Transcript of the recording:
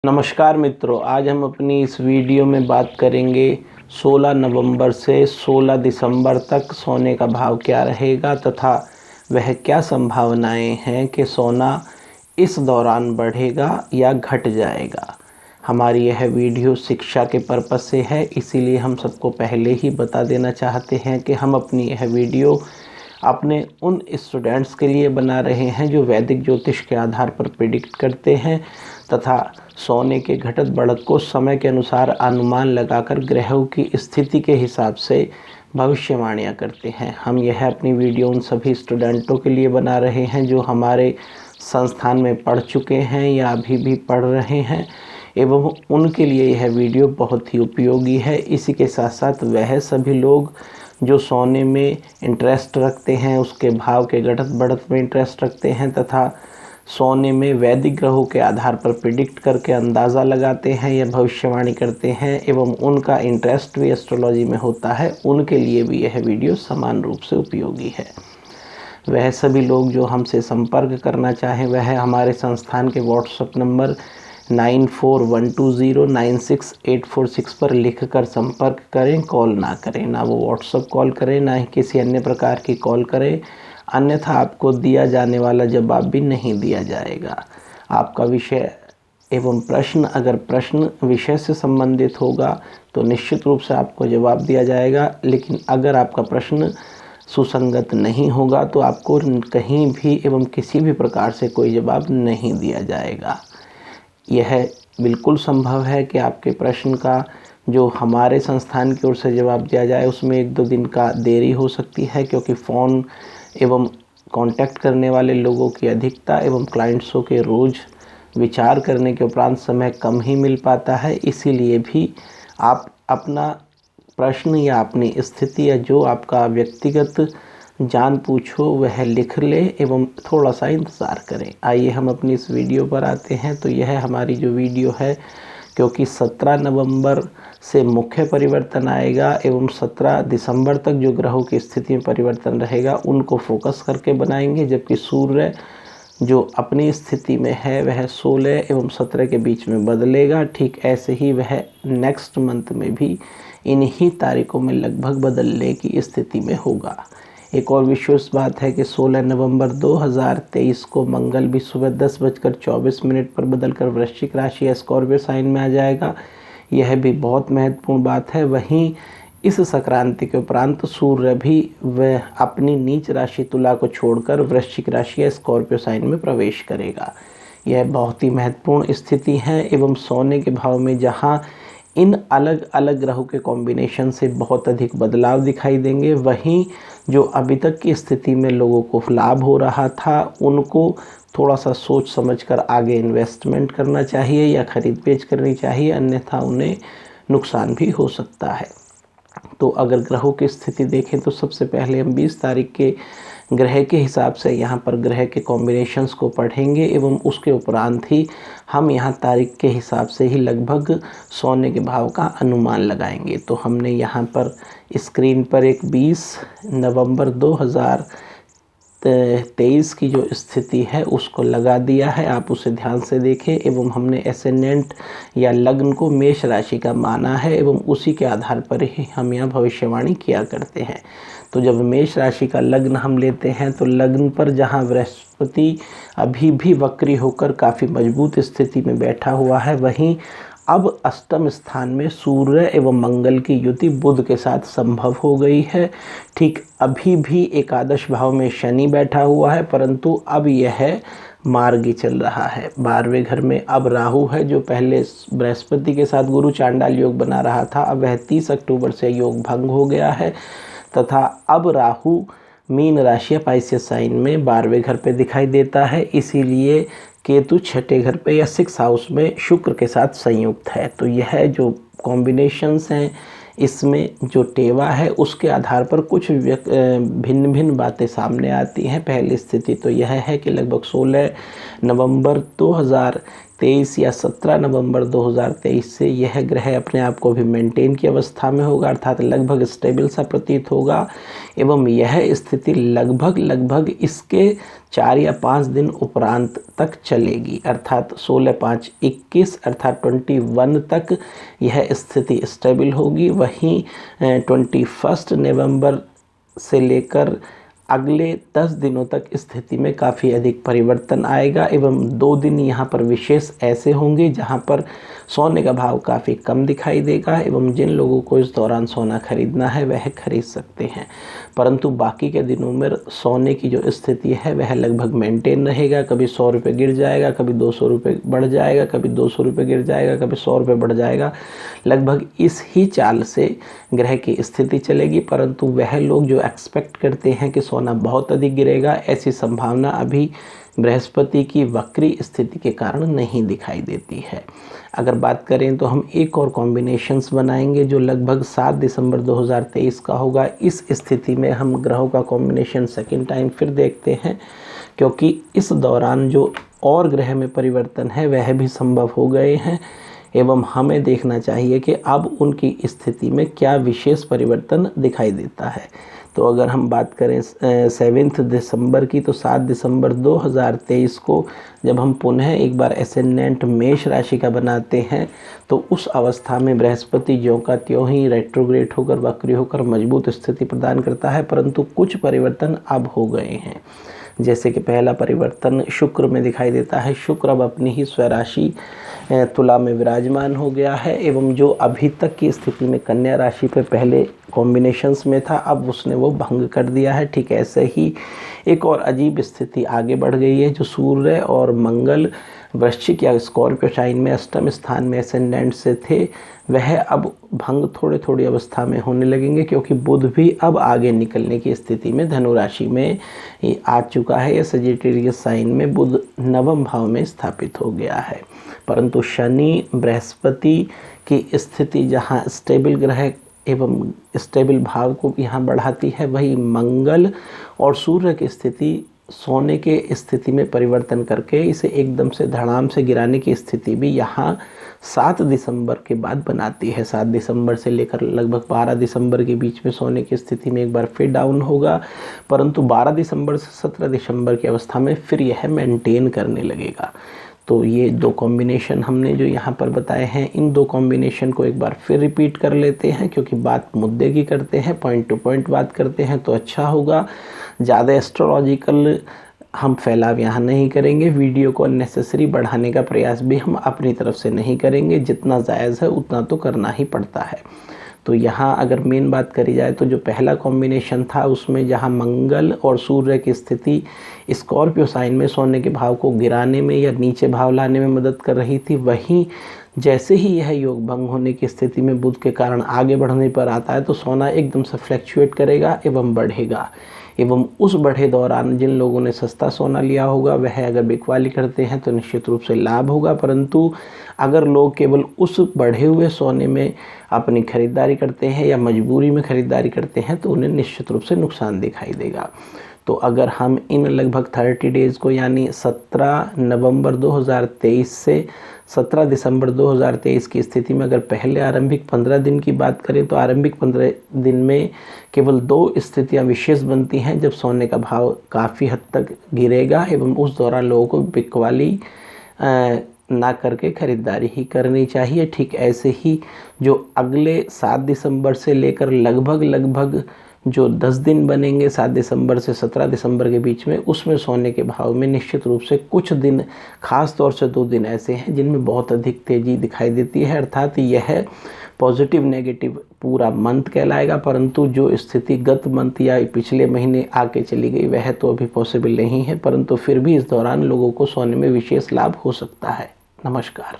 नमस्कार मित्रों, आज हम अपनी इस वीडियो में बात करेंगे 16 नवंबर से 16 दिसंबर तक सोने का भाव क्या रहेगा तथा वह क्या संभावनाएं हैं कि सोना इस दौरान बढ़ेगा या घट जाएगा। हमारी यह वीडियो शिक्षा के पर्पज़ से है, इसीलिए हम सबको पहले ही बता देना चाहते हैं कि हम अपनी यह वीडियो अपने उन स्टूडेंट्स के लिए बना रहे हैं जो वैदिक ज्योतिष के आधार पर प्रिडिक्ट करते हैं तथा सोने के घटत बढ़त को समय के अनुसार अनुमान लगाकर ग्रहों की स्थिति के हिसाब से भविष्यवाणियाँ करते हैं। हम यह अपनी वीडियो उन सभी स्टूडेंटों के लिए बना रहे हैं जो हमारे संस्थान में पढ़ चुके हैं या अभी भी पढ़ रहे हैं, एवं उनके लिए यह वीडियो बहुत ही उपयोगी है। इसी के साथ साथ वह सभी लोग जो सोने में इंटरेस्ट रखते हैं, उसके भाव के घटत बढ़त में इंटरेस्ट रखते हैं तथा सोने में वैदिक ग्रहों के आधार पर प्रिडिक्ट करके अंदाज़ा लगाते हैं या भविष्यवाणी करते हैं एवं उनका इंटरेस्ट भी एस्ट्रोलॉजी में होता है, उनके लिए भी यह वीडियो समान रूप से उपयोगी है। वह सभी लोग जो हमसे संपर्क करना चाहें वह हमारे संस्थान के व्हाट्सएप नंबर 9412096846 पर लिखकर संपर्क करें। कॉल ना करें, ना वो व्हाट्सएप कॉल करें, ना ही किसी अन्य प्रकार की कॉल करें, अन्यथा आपको दिया जाने वाला जवाब भी नहीं दिया जाएगा। आपका विषय एवं प्रश्न, अगर प्रश्न विषय से संबंधित होगा तो निश्चित रूप से आपको जवाब दिया जाएगा, लेकिन अगर आपका प्रश्न सुसंगत नहीं होगा तो आपको कहीं भी एवं किसी भी प्रकार से कोई जवाब नहीं दिया जाएगा। यह बिल्कुल संभव है कि आपके प्रश्न का जो हमारे संस्थान की ओर से जवाब दिया जाए उसमें 1-2 दिन का देरी हो सकती है, क्योंकि फ़ोन एवं कांटेक्ट करने वाले लोगों की अधिकता एवं क्लाइंट्सों के रोज़ विचार करने के उपरांत समय कम ही मिल पाता है। इसीलिए भी आप अपना प्रश्न या अपनी स्थिति या जो आपका व्यक्तिगत जान पूछो वह लिख ले एवं थोड़ा सा इंतज़ार करें। आइए हम अपनी इस वीडियो पर आते हैं। तो यह हमारी जो वीडियो है, क्योंकि 17 नवंबर से मुख्य परिवर्तन आएगा एवं 17 दिसंबर तक जो ग्रहों की स्थिति में परिवर्तन रहेगा उनको फोकस करके बनाएंगे, जबकि सूर्य जो अपनी स्थिति में है वह 16 एवं 17 के बीच में बदलेगा। ठीक ऐसे ही वह नेक्स्ट मंथ में भी इन्हीं तारीखों में लगभग बदलने की स्थिति में होगा। एक और विशेष बात है कि 16 नवंबर 2023 को मंगल भी सुबह 10:24 पर बदलकर वृश्चिक राशि या स्कॉर्पियो साइन में आ जाएगा। यह भी बहुत महत्वपूर्ण बात है। वहीं इस संक्रांति के उपरांत सूर्य भी वह अपनी नीच राशि तुला को छोड़कर वृश्चिक राशि या स्कॉर्पियो साइन में प्रवेश करेगा। यह बहुत ही महत्वपूर्ण स्थिति है एवं सोने के भाव में जहाँ इन अलग अलग ग्रहों के कॉम्बिनेशन से बहुत अधिक बदलाव दिखाई देंगे, वहीं जो अभी तक की स्थिति में लोगों को लाभ हो रहा था उनको थोड़ा सा सोच समझकर आगे इन्वेस्टमेंट करना चाहिए या खरीद बेच करनी चाहिए, अन्यथा उन्हें नुकसान भी हो सकता है। तो अगर ग्रहों की स्थिति देखें तो सबसे पहले हम 20 तारीख के ग्रह के हिसाब से यहाँ पर ग्रह के कॉम्बिनेशंस को पढ़ेंगे एवं उसके उपरांत ही हम यहाँ तारीख के हिसाब से ही लगभग सोने के भाव का अनुमान लगाएंगे। तो हमने यहाँ पर स्क्रीन पर एक 20 नवंबर 2023 की जो स्थिति है उसको लगा दिया है, आप उसे ध्यान से देखें। एवं हमने एसेंडेंट या लग्न को मेष राशि का माना है एवं उसी के आधार पर ही हम यहाँ भविष्यवाणी किया करते हैं। तो जब मेष राशि का लग्न हम लेते हैं तो लग्न पर जहाँ बृहस्पति अभी भी वक्री होकर काफ़ी मजबूत स्थिति में बैठा हुआ है, वहीं अब अष्टम स्थान में सूर्य एवं मंगल की युति बुध के साथ संभव हो गई है। ठीक अभी भी एकादश भाव में शनि बैठा हुआ है, परंतु अब यह मार्गी चल रहा है। 12वें घर में अब राहु है, जो पहले बृहस्पति के साथ गुरु चांडाल योग बना रहा था, अब वह 30 अक्टूबर से योग भंग हो गया है तथा अब राहु मीन राशि या पाइसेस साइन में 12वें घर पे दिखाई देता है। इसीलिए केतु 6ठे घर पे या 6th हाउस में शुक्र के साथ संयुक्त है। तो यह जो कॉम्बिनेशंस हैं इसमें जो टेवा है उसके आधार पर कुछ भिन्न भिन्न बातें सामने आती हैं। पहली स्थिति तो यह है कि लगभग 16 नवंबर 23 या 17 नवंबर 2023 से यह ग्रह अपने आप को भी मेंटेन की अवस्था में होगा, अर्थात लगभग स्टेबल सा प्रतीत होगा एवं यह स्थिति लगभग इसके 4 या 5 दिन उपरांत तक चलेगी, अर्थात 16/5/21 अर्थात 21 तक यह स्थिति स्टेबल होगी। वहीं 21 नवंबर से लेकर अगले 10 दिनों तक स्थिति में काफ़ी अधिक परिवर्तन आएगा एवं 2 दिन यहाँ पर विशेष ऐसे होंगे जहाँ पर सोने का भाव काफ़ी कम दिखाई देगा एवं जिन लोगों को इस दौरान सोना खरीदना है वह खरीद सकते हैं, परंतु बाकी के दिनों में सोने की जो स्थिति है वह लगभग मेंटेन रहेगा। कभी 100 रुपये गिर जाएगा, कभी 200 रुपये बढ़ जाएगा, कभी 200 रुपये गिर जाएगा, कभी 100 रुपये बढ़ जाएगा। लगभग इस ही चाल से ग्रह की स्थिति चलेगी, परंतु वह लोग जो एक्सपेक्ट करते हैं कि सोना बहुत अधिक गिरेगा, ऐसी संभावना अभी बृहस्पति की वक्री स्थिति के कारण नहीं दिखाई देती है। अगर बात करें तो हम एक और कॉम्बिनेशंस बनाएंगे जो लगभग 7 दिसंबर 2023 का होगा। इस स्थिति में हम ग्रहों का कॉम्बिनेशन सेकेंड टाइम फिर देखते हैं, क्योंकि इस दौरान जो और ग्रह में परिवर्तन है वह भी संभव हो गए हैं एवं हमें देखना चाहिए कि अब उनकी स्थिति में क्या विशेष परिवर्तन दिखाई देता है। तो अगर हम बात करें 7 दिसंबर की, तो 7 दिसंबर 2023 को जब हम पुनः एक बार एसेंडेंट मेष राशि का बनाते हैं तो उस अवस्था में बृहस्पति ज्यों का त्यों ही रेट्रोग्रेड होकर वक्री होकर मजबूत स्थिति प्रदान करता है, परंतु कुछ परिवर्तन अब हो गए हैं। जैसे कि पहला परिवर्तन शुक्र में दिखाई देता है। शुक्र अब अपनी ही स्वराशि तुला में विराजमान हो गया है एवं जो अभी तक की स्थिति में कन्या राशि पे पहले कॉम्बिनेशंस में था, अब उसने वो भंग कर दिया है। ठीक ऐसे ही एक और अजीब स्थिति आगे बढ़ गई है, जो सूर्य और मंगल वृश्चिक या स्कॉर्पियो साइन में अष्टम स्थान में एसेंडेंट से थे, वह अब भंग थोड़ी अवस्था में होने लगेंगे, क्योंकि बुध भी अब आगे निकलने की स्थिति में धनु राशि में आ चुका है या सजिटेरियस साइन में बुध नवम भाव में स्थापित हो गया है। परंतु शनि बृहस्पति की स्थिति जहाँ स्टेबल ग्रह एवं स्टेबल भाव को यहाँ बढ़ाती है, वही मंगल और सूर्य की स्थिति सोने के स्थिति में परिवर्तन करके इसे एकदम से धड़ाम से गिराने की स्थिति भी यहाँ 7 दिसंबर के बाद बनाती है। 7 दिसंबर से लेकर लगभग 12 दिसंबर के बीच में सोने की स्थिति में एक बार फिर डाउन होगा, परंतु 12 दिसंबर से 17 दिसंबर की अवस्था में फिर यह मेंटेन करने लगेगा। तो ये 2 कॉम्बिनेशन हमने जो यहाँ पर बताए हैं, इन 2 कॉम्बिनेशन को एक बार फिर रिपीट कर लेते हैं, क्योंकि बात मुद्दे की करते हैं, पॉइंट टू पॉइंट बात करते हैं तो अच्छा होगा। ज़्यादा एस्ट्रोलॉजिकल हम फैलाव यहाँ नहीं करेंगे, वीडियो को अननेसेसरी बढ़ाने का प्रयास भी हम अपनी तरफ से नहीं करेंगे। जितना जायज़ है उतना तो करना ही पड़ता है। तो यहाँ अगर मेन बात करी जाए तो जो पहला कॉम्बिनेशन था उसमें जहाँ मंगल और सूर्य की स्थिति स्कॉर्पियो साइन में सोने के भाव को गिराने में या नीचे भाव लाने में मदद कर रही थी, वहीं जैसे ही यह योग भंग होने की स्थिति में बुध के कारण आगे बढ़ने पर आता है तो सोना एकदम से फ्लैक्चुएट करेगा एवं बढ़ेगा। एवं उस बढ़े दौरान जिन लोगों ने सस्ता सोना लिया होगा वह अगर बिकवाली करते हैं तो निश्चित रूप से लाभ होगा, परंतु अगर लोग केवल उस बढ़े हुए सोने में अपनी खरीदारी करते हैं या मजबूरी में खरीदारी करते हैं तो उन्हें निश्चित रूप से नुकसान दिखाई देगा। तो अगर हम इन लगभग 30 डेज़ को यानी 17 नवंबर 2023 से 17 दिसंबर 2023 की स्थिति में अगर पहले आरंभिक 15 दिन की बात करें तो आरंभिक 15 दिन में केवल 2 स्थितियां विशेष बनती हैं जब सोने का भाव काफ़ी हद तक गिरेगा एवं उस दौरान लोगों को बिकवाली ना करके खरीदारी ही करनी चाहिए। ठीक ऐसे ही जो अगले 7 दिसंबर से लेकर लगभग जो 10 दिन बनेंगे 7 दिसंबर से 17 दिसंबर के बीच में, उसमें सोने के भाव में निश्चित रूप से कुछ दिन, खास तौर से 2 दिन ऐसे हैं जिनमें बहुत अधिक तेज़ी दिखाई देती है, अर्थात यह पॉजिटिव नेगेटिव पूरा मंथ कहलाएगा। परंतु जो स्थिति गत मंथ या पिछले महीने आके चली गई वह तो अभी पॉसिबल नहीं है, परंतु फिर भी इस दौरान लोगों को सोने में विशेष लाभ हो सकता है। नमस्कार।